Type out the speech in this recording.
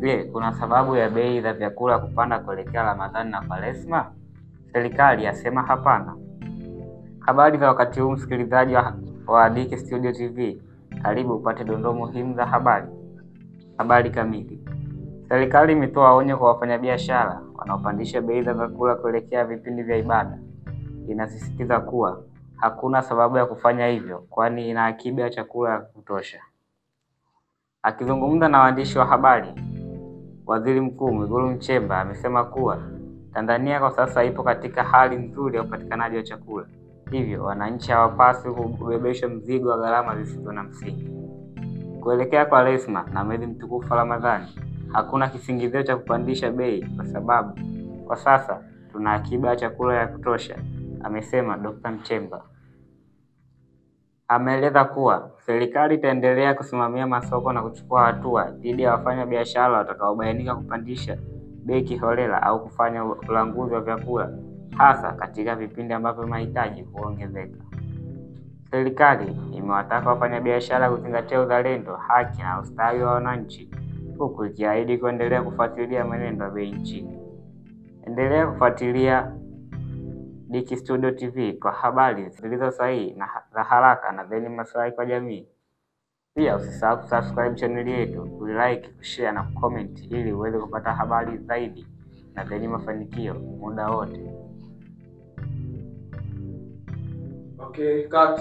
Je, kuna sababu ya bei za vyakula kupanda kuelekea Ramadhani na Kwaresma? Serikali yasema hapana. Habari za wakati huu, msikilizaji wa Dicky Studio TV, karibu upate dondoo muhimu za habari. Habari kamili. Serikali imetoa onyo kwa wafanyabiashara wanaopandisha bei za vyakula kuelekea vipindi vya ibada. Inasisitiza kuwa hakuna sababu ya kufanya hivyo, kwani ina akiba ya chakula ya kutosha. Akizungumza na waandishi wa habari, Waziri Mkuu Mwigulu Nchemba amesema kuwa Tanzania kwa sasa ipo katika hali nzuri ya upatikanaji wa chakula, hivyo wananchi hawapaswi kubebeshwa mzigo wa gharama zisizo na msingi. Kuelekea Kwaresma na mwezi mtukufu wa Ramadhani, hakuna kisingizio cha kupandisha bei kwa sababu kwa sasa tuna akiba ya chakula ya kutosha, amesema Dr. Nchemba. Ameeleza kuwa serikali itaendelea kusimamia masoko na kuchukua hatua dhidi ya wafanyabiashara watakaobainika kupandisha bei kiholela au kufanya ulanguzi wa vyakula, hasa katika vipindi ambavyo mahitaji huongezeka. Serikali imewataka wafanyabiashara kuzingatia uzalendo, haki na ustawi wa wananchi, huku ikiahidi kuendelea kufuatilia mwenendo wa bei nchini. Endelea kufuatilia Dicky Studio TV kwa habari zilizo sahihi na za haraka na zenye maslahi kwa jamii. Pia usisahau kusubscribe channel yetu, kulike, kushare na kucomment ili uweze kupata habari zaidi na zenye mafanikio muda wote. Okay, cut.